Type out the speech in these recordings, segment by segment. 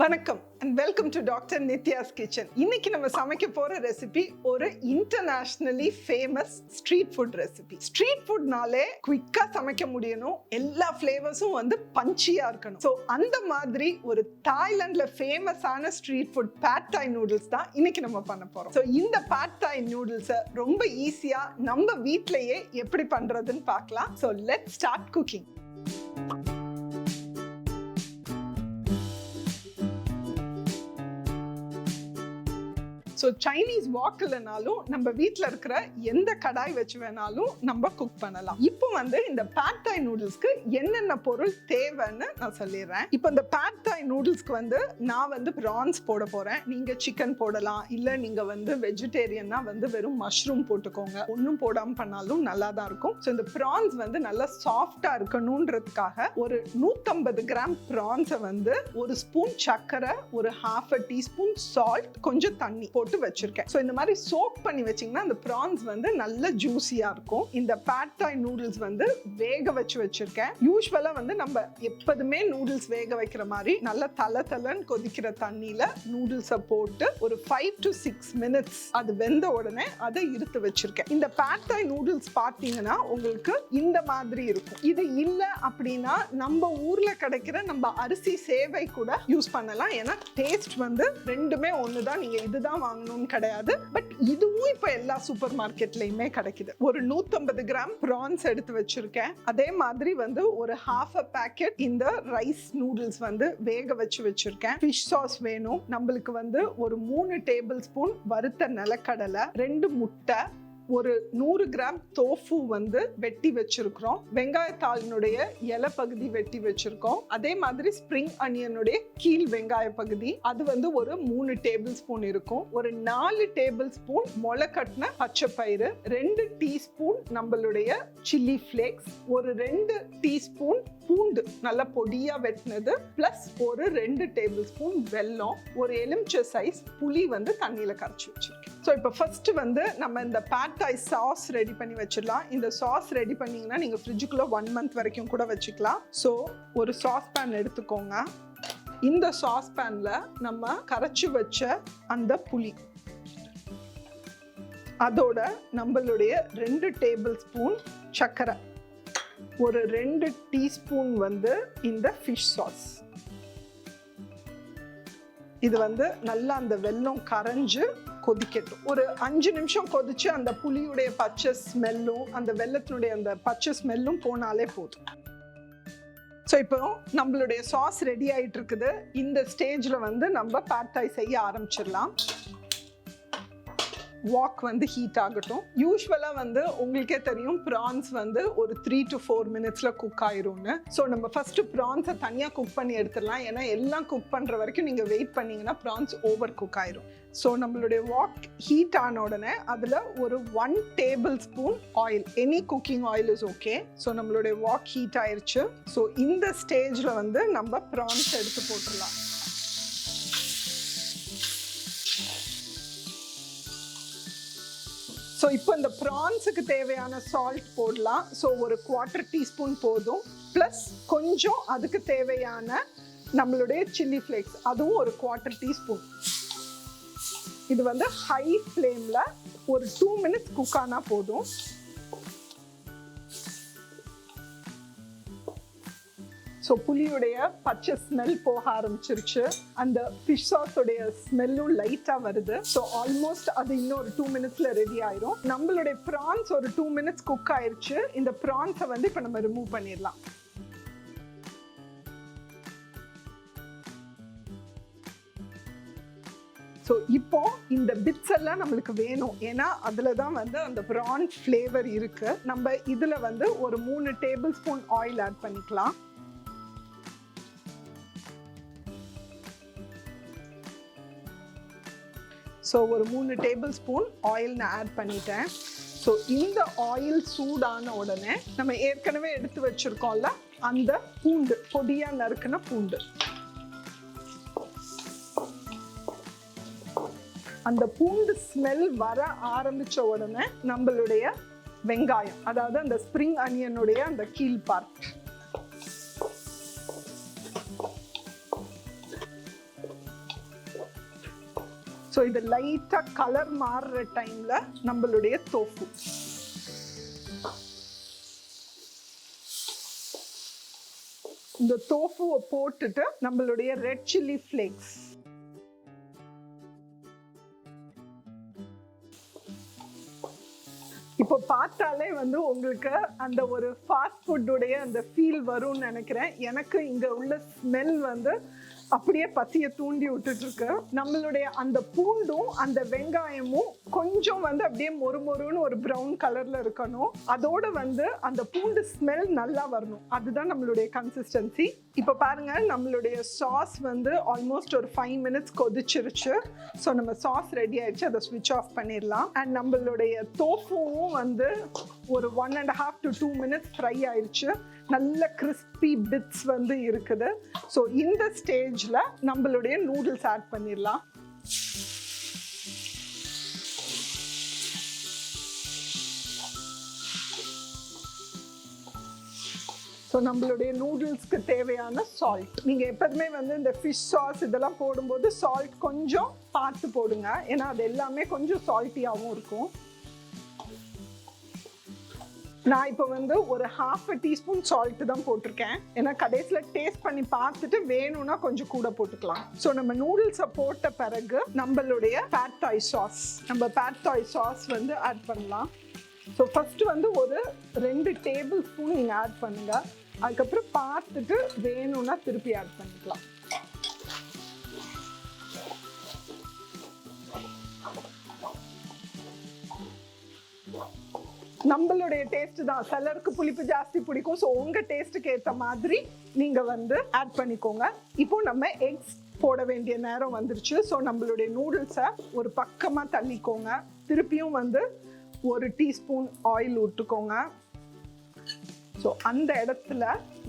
வணக்கம் and welcome to Dr. Nithya's kitchen. இன்னைக்கு நம்ம சமைக்க போற ரெசிபி ஒரு internationally famous street food recipe. Street ஃபுட்னாலே குயிக்கா சமைக்க முடியணும், எல்லா ஃப்ளேவர்ஸும் வந்து பஞ்சியா இருக்கணும். ஸோ அந்த மாதிரி ஒரு தாய்லாந்துல ஃபேமஸான ஸ்ட்ரீட் ஃபுட் பேட் தாய் நூடுல்ஸ் தான் இன்னைக்கு நம்ம பண்ண போறோம். ஸோ இந்த பேட் தாய் நூடுல்ஸை ரொம்ப ஈஸியா நம்ம வீட்லயே எப்படி பண்றதுன்னு பார்க்கலாம். So let's start cooking. So Chinese walk இல்லைனாலும் நம்ம வீட்டில் இருக்கிற எந்த கடாய் வச்சு வேணாலும் நம்ம குக் பண்ணலாம். இப்போ வந்து இந்த பேட் தாய் நூடுல்ஸ்க்கு என்னென்ன பொருள் தேவைன்னு நான் சொல்லிடுறேன். இப்போ இந்த பேட் தாய் நூடுல்ஸ்க்கு வந்து நான் வந்து ப்ரான்ஸ் போட போகிறேன். நீங்கள் சிக்கன் போடலாம், இல்லை நீங்கள் வந்து வெஜிடேரியன்னா வந்து வெறும் மஷ்ரூம் போட்டுக்கோங்க. ஒன்றும் போடாமல் பண்ணாலும் நல்லா தான் இருக்கும். ஸோ இந்த ப்ரான்ஸ் வந்து நல்லா சாஃப்டாக இருக்கணுன்றதுக்காக ஒரு 150 கிராம் ப்ரான்ஸை வந்து ஒரு ஸ்பூன் சர்க்கரை, ஒரு ½ டீஸ்பூன் சால்ட், கொஞ்சம் தண்ணி போட்டு வச்சிருக்கேன். சோ இந்த மாதிரி சோக் பண்ணி வச்சீங்கன்னா அந்த prawns வந்து நல்ல ஜூசியா இருக்கும். இந்த பேட் தாய் நூடுல்ஸ் வந்து வேக வச்சிருக்கேன். யூசுவலா வந்து நம்ம எப்போதுமே நூடுல்ஸ் வேக வைக்கிற மாதிரி நல்ல தலன்னு கொதிக்கிற தண்ணியில நூடுல்ஸை போட்டு ஒரு 5 to 6 minutes அது வெந்த உடனே அதை இருத்து வச்சிருக்கேன். இந்த பேட் தாய் நூடுல்ஸ் பார்த்தீங்கன்னா உங்களுக்கு இந்த மாதிரி இருக்கும். இது இல்ல அப்படின்னா நம்ம ஊர்ல கிடைக்கிற நம்ம அரிசி சேவை கூட யூஸ் பண்ணலாம். ஏன்னா டேஸ்ட் வந்து ரெண்டுமே ஒண்ணுதான். நீங்க இதுதான் வாங்கணும்னு கிடையாது. பட் இதுவும் இப்ப எல்லா சூப்பர் மார்க்கெட்லயுமே கிடைக்குது. ஒரு 150 கிராம் ப்ரான்ஸ் எடுத்து வச்சிருக்கேன். அதே மாதிரி வந்து ஒரு ½ பேக்கெட் இந்த ரைஸ் நூடுல்ஸ் வந்து வேக வச்சிருக்கேன். ஃபிஷ் சாஸ் வேணும். நம்மளுக்கு வந்து ஒரு 3 டேபிள் ஸ்பூன் வறுத்த நிலக்கடலை, 2 முட்டை, ஒரு 100 கிராம் தோஃபு வந்து வெட்டி வச்சிருக்கிறோம். வெங்காயத்தாளினுடைய இலை பகுதி வெட்டி வச்சிருக்கோம். அதே மாதிரி ஸ்ப்ரிங் அனியனுடைய கீழ் வெங்காய பகுதி அது வந்து ஒரு 3 டேபிள் ஸ்பூன் இருக்கும். ஒரு 4 டேபிள் ஸ்பூன் முளை கட்டின பச்சை பயிறு, 2 டீஸ்பூன் நம்மளுடைய சில்லி ஃப்ளேக்ஸ், ஒரு 2 டீஸ்பூன் பூண்டு நல்லா பொடியா வெட்டினது, பிளஸ் ஒரு 2 டேபிள் ஸ்பூன் வெல்லம், ஒரு எலுமிச்சை சைஸ் புளி வந்து தண்ணியில கரைச்சி வச்சிருக்கேன். ஸோ இப்போ ஃபர்ஸ்ட் வந்து நம்ம இந்த பேட் தாய் சாஸ் ரெடி பண்ணி வச்சிடலாம். இந்த சாஸ் ரெடி பண்ணீங்கன்னா நீங்க ஃப்ரிட்ஜுக்குள்ள 1 month வரைக்கும் கூட வச்சுக்கலாம். ஸோ ஒரு சாஸ் பேன் எடுத்துக்கோங்க. இந்த சாஸ் பேன்ல நம்ம கரைச்சி வச்ச அந்த புளி, அதோட நம்மளுடைய 2 டேபிள் ஸ்பூன் சர்க்கரை, ஒரு 2 டீஸ்பூன் வந்து இந்த ஃபிஷ் சாஸ். இது வந்து நல்லா அந்த வெல்லம் கரைஞ்சு கொதிக்கட்டும். ஒரு 5 நிமிஷம் கொதிச்சு அந்த புளியுடைய பச்சை ஸ்மெல்லும் அந்த வெல்லத்தினுடைய அந்த பச்சை ஸ்மெல்லும் போனாலே போதும். ஸோ இப்போ நம்மளுடைய சாஸ் ரெடி ஆயிட்டு இருக்குது. இந்த ஸ்டேஜ்ல வந்து நம்ம பேட் தாய் செய்ய ஆரம்பிச்சிடலாம். வாக் வந்து ஹீட் ஆகட்டும். யூஸ்வலா வந்து உங்களுக்கே தெரியும் ப்ரான்ஸ் வந்து ஒரு 3 to 4 minutesல குக் ஆயிரும்னு. ஸோ நம்ம ஃபர்ஸ்ட் ப்ரான்ஸை தனியா குக் பண்ணி எடுத்துடலாம். ஏன்னா எல்லாம் குக் பண்ற வரைக்கும் நீங்க வெயிட் பண்ணீங்கன்னா ப்ரான்ஸ் ஓவர் குக் ஆயிரும். ஸோ நம்மளுடைய வாக் ஹீட் ஆன உடனே அதில் ஒரு 1 table spoon oil, any cooking oil is okay. So நம்மளுடைய வாக் ஹீட் ஆயிருச்சு. ஸோ இந்த ஸ்டேஜில் வந்து நம்ம ப்ரான்ஸ் எடுத்து போட்டுடலாம். ஸோ இப்போ இந்த ப்ரான்ஸுக்கு தேவையான சால்ட் போடலாம். ஸோ ஒரு 1/4 டீஸ்பூன் போதும். ப்ளஸ் கொஞ்சம் அதுக்கு தேவையான நம்மளுடைய சில்லி ஃப்ளேக்ஸ், அதுவும் ஒரு 1/4 டீஸ்பூன். இது வந்து ஹை ஃப்ளேம்ல ஒரு 2 minutes குக் ஆனா போதும். ஸோ புளியுடைய பச்சை ஸ்மெல் போக ஆரம்பிச்சிருச்சு. அந்த ஃபிஷ் சாஸோடைய ஸ்மெல்லும் லைட்டா வருது. ஸோ ஆல்மோஸ்ட் அது இன்னும் ஒரு 2 minutesல ரெடி ஆயிரும். நம்மளுடைய ப்ரான்ஸ் ஒரு 2 minutes குக் ஆயிருச்சு. இந்த ப்ரான்ஸை வந்து இப்போ நம்ம ரிமூவ் பண்ணிடலாம். ஸோ இப்போ இந்த பிட்ஸ் எல்லாம் நம்மளுக்கு வேணும். ஏன்னா அதில் தான் வந்து அந்த ப்ரான் ஃப்ளேவர் இருக்கு. நம்ம இதில் வந்து ஒரு 3 டேபிள் ஸ்பூன் ஆயில் ஆட் பண்ணிக்கலாம். ஸோ ஒரு 3 டேபிள் ஸ்பூன் ஆயில் நான் ஆட் பண்ணிட்டேன். ஸோ இந்த ஆயில் சூடான உடனே நம்ம ஏற்கனவே எடுத்து வச்சிருக்கோம்ல அந்த பூண்டு, பொடியா நறுக்குன பூண்டு, அந்த பூண்டு ஸ்மெல் வர ஆரம்பிச்ச உடனே நம்மளுடைய வெங்காயம், அதாவது அந்த ஸ்ப்ரிங் அனியனுடைய அந்த கீழ் பார்ட், ஸோ இது லைட்டாக கலர் மாறுற டைமில் நம்மளுடைய தோஃபு. இந்த தோஃபுவை போட்டுட்டு நம்மளுடைய ரெட் சில்லி ஃப்ளேக்ஸ், இப்போ பார்த்தாலே வந்து உங்களுக்கு அந்த ஒரு ஃபாஸ்ட் ஃபுட்டுடைய அந்த ஃபீல் வரும்னு நினைக்கிறேன். எனக்கு இங்கே உள்ள ஸ்மெல் வந்து அப்படியே பசியை தூண்டி விட்டுட்டு இருக்கு. நம்மளுடைய அந்த பூண்டும் அந்த வெங்காயமும் கொஞ்சம் வந்து அப்படியே மொறுமொறுன்னு ஒரு ப்ரௌன் கலர்ல இருக்கணும். அதோட வந்து அந்த பூண்டு ஸ்மெல் நல்லா வரணும். அதுதான் நம்மளுடைய கன்சிஸ்டன்சி. இப்போ பாருங்க, நம்மளுடைய சாஸ் வந்து ஆல்மோஸ்ட் ஒரு 5 மினிட்ஸ் கொதிச்சிருச்சு. ஸோ நம்ம சாஸ் ரெடி ஆயிடுச்சு. அதை ஸ்விட்ச் ஆஃப் பண்ணிடலாம். அண்ட் நம்மளுடைய தோஃபுவும் வந்து ஒரு 1.5 to 2 மினிட்ஸ் ஃப்ரை ஆயிடுச்சு. நல்ல கிறிஸ்பி பிட்ஸ் வந்து இருக்குது. ஸோ இந்த ஸ்டேஜ்ல நம்மளுடைய நூடுல்ஸ் ஆட் பண்ணிடலாம். ஸோ நம்மளுடைய நூடுல்ஸ்க்கு தேவையான சால்ட், நீங்கள் எப்போதுமே வந்து இந்த ஃபிஷ் சாஸ் இதெல்லாம் போடும்போது சால்ட் கொஞ்சம் பார்த்து போடுங்க. ஏன்னா அது எல்லாமே கொஞ்சம் சால்ட்டியாகவும் இருக்கும். நான் இப்போ வந்து ஒரு 1/2 டீஸ்பூன் சால்ட் தான் போட்டிருக்கேன். ஏன்னா கடைசியில் டேஸ்ட் பண்ணி பார்த்துட்டு வேணும்னா கொஞ்சம் கூட போட்டுக்கலாம். ஸோ நம்ம நூடுல்ஸை போட்ட பிறகு நம்மளுடைய பேட் தாய் சாஸ், நம்ம பேட் தாய் சாஸ் வந்து ஆட் பண்ணலாம். ஸோ ஃபர்ஸ்ட் வந்து ஒரு 2 டேபிள் ஸ்பூன் நீங்கள் ஆட் பண்ணுங்க. அதுக்கப்புறம் பார்த்துட்டு வேணும்னா திருப்பி ஆட் பண்ணிக்கலாம். நம்மளுடைய டேஸ்ட் தான், சிலருக்கு புளிப்பு ஜாஸ்தி பிடிக்கும். ஸோ உங்கள் டேஸ்ட்டுக்கு ஏற்ற மாதிரி நீங்கள் வந்து ஆட் பண்ணிக்கோங்க. இப்போ நம்ம எக்ஸ் போட வேண்டிய நேரம் வந்துருச்சு. ஸோ நம்மளுடைய நூடுல்ஸை ஒரு பக்கமாக தள்ளிக்கோங்க. திருப்பியும் வந்து 1 டீஸ்பூன் ஆயில் விட்டுக்கோங்க. ஸோ அந்த இடத்துல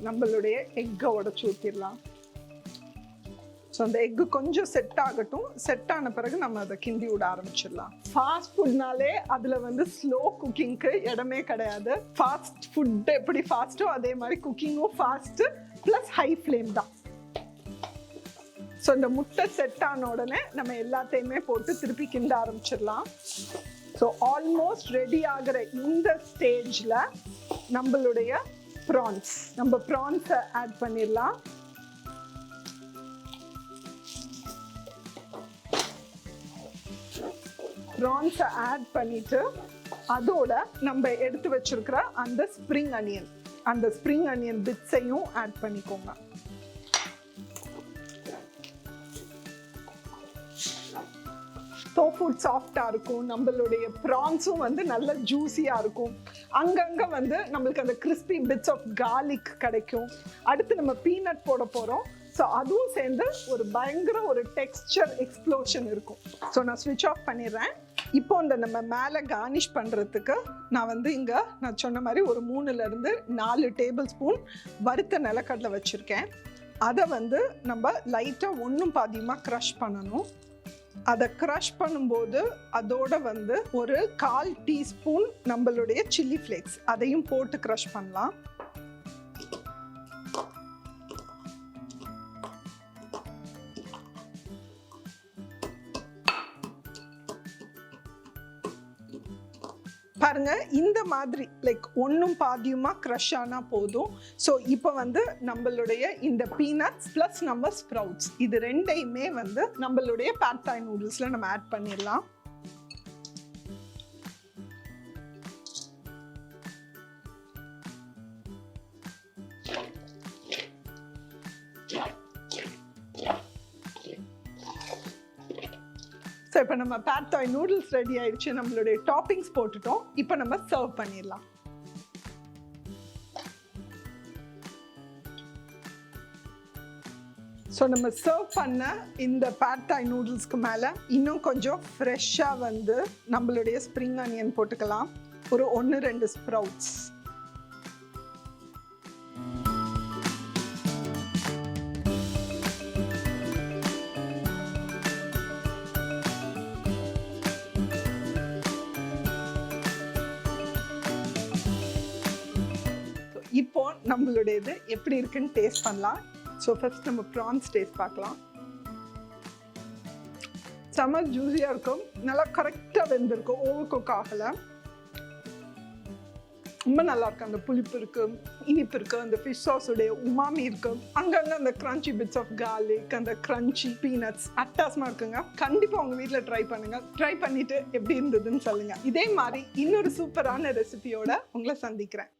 நம்மளுடைய எக்கை உடச்சி ஊற்றிடலாம். ஸோ அந்த எக்கு கொஞ்சம் செட் ஆகட்டும். செட் ஆன பிறகு நம்ம அதை கிண்டி விட ஆரம்பிச்சிடலாம். ஃபாஸ்ட் ஃபுட்னாலே அதில் வந்து ஸ்லோ குக்கிங்க்கு இடமே கிடையாது. ஃபாஸ்ட் ஃபுட் எப்படி ஃபாஸ்ட்டோ அதே மாதிரி குக்கிங்கும் ஃபாஸ்ட்டு ப்ளஸ் ஹை ஃப்ளேம் தான். ஸோ இந்த முட்டை செட் ஆன உடனே நம்ம எல்லாத்தையுமே போட்டு திருப்பி கிண்ட ஆரம்பிச்சிடலாம். ஸோ ஆல்மோஸ்ட் ரெடி ஆகிற இந்த ஸ்டேஜில் நம்மளுடைய ப்ரான்ஸ், நம்ம ப்ரான்ஸை ஆட் பண்ணிடலாம். ப்ரான்ஸை ஆட் பண்ணிட்டு அதோட நம்ம எடுத்து வச்சிருக்கிற அந்த ஸ்ப்ரிங் அனியன் பிட்ஸையும் ஆட் பண்ணிக்கோங்க. டோஃபு சாஃப்டா இருக்கும். நம்மளுடைய ப்ரான்ஸும் வந்து நல்ல ஜூஸியா இருக்கும். அங்கங்க வந்து நம்மளுக்கு அந்த கிறிஸ்பி பிட்ஸ் ஆஃப் கார்லிக் கிடைக்கும். அடுத்து நம்ம பீனட் போட போறோம். ஸோ அதுவும் சேர்ந்து ஒரு பயங்கர ஒரு டெக்ஸ்சர் எக்ஸ்ப்ளோஷன் இருக்கும். ஸோ நான் ஸ்விட்ச் ஆஃப் பண்ணிடுறேன். இப்போ இந்த நம்ம மேலே கார்னிஷ் பண்ணுறதுக்கு நான் வந்து இங்கே நான் சொன்ன மாதிரி ஒரு 3 to 4 டேபிள் ஸ்பூன் வறுத்த நிலக்கடலை வச்சுருக்கேன். அதை வந்து நம்ம லைட்டாக ஒன்றும் பாதியமாக க்ரஷ் பண்ணணும். அதை க்ரஷ் பண்ணும்போது அதோட வந்து ஒரு 1/4 டீஸ்பூன் நம்மளுடைய சில்லி ஃப்ளேக்ஸ் அதையும் போட்டு க்ரஷ் பண்ணலாம். பாருங்க, இந்த மாதிரி லைக் ஒன்றும் பாதியுமா க்ரஷ் ஆனால் போதும். ஸோ இப்போ வந்து நம்மளுடைய இந்த பீனட்ஸ் ப்ளஸ் நம்ம ஸ்ப்ரவுட்ஸ் இது ரெண்டையுமே வந்து நம்மளுடைய பேட் தாய் நூடுல்ஸில் நம்ம ஆட் பண்ணிடலாம். ஸோ இப்போ நம்ம பேட் தாய் நூடுல்ஸ் ரெடி ஆயிடுச்சு. நம்மளுடைய டாப்பிங்ஸ் போட்டுட்டோம். இப்போ நம்ம சர்வ் பண்ணிடலாம். ஸோ நம்ம சர்வ் பண்ண இந்த பேட் தாய் நூடுல்ஸ்க்கு மேலே இன்னும் கொஞ்சம் ஃப்ரெஷ்ஷாக வந்து நம்மளுடைய ஸ்ப்ரிங் ஆனியன் போட்டுக்கலாம். ஒரு 1-2 ஸ்ப்ரவுட்ஸ். இப்போ நம்மளுடைய இது எப்படி இருக்குன்னு டேஸ்ட் பண்ணலாம். ஸோ ஃபர்ஸ்ட் நம்ம ப்ரான்ஸ் டேஸ்ட் பார்க்கலாம். செம ஜூஸியாக இருக்கும், நல்லா கரெக்டாக வெந்திருக்கும், ஓவர் குக் ஆகலை. ரொம்ப நல்லா இருக்கு. அந்த புளிப்பு இருக்கு, இனிப்பு இருக்கு, அந்த ஃபிஷ் சாஸோடைய உமாமி இருக்கு, அங்கங்க அந்த கிரன்ச்சி பிட்ஸ் ஆஃப் கார்லிக், அந்த கிரன்ச்சி பீனட்ஸ் அட்டாசமா இருக்குங்க. கண்டிப்பா உங்க வீட்ல ட்ரை பண்ணுங்க. ட்ரை பண்ணிட்டு எப்படி இருந்ததுன்னு சொல்லுங்க. இதே மாதிரி இன்னொரு சூப்பரான ரெசிபியோட உங்களை சந்திக்கிறேன்.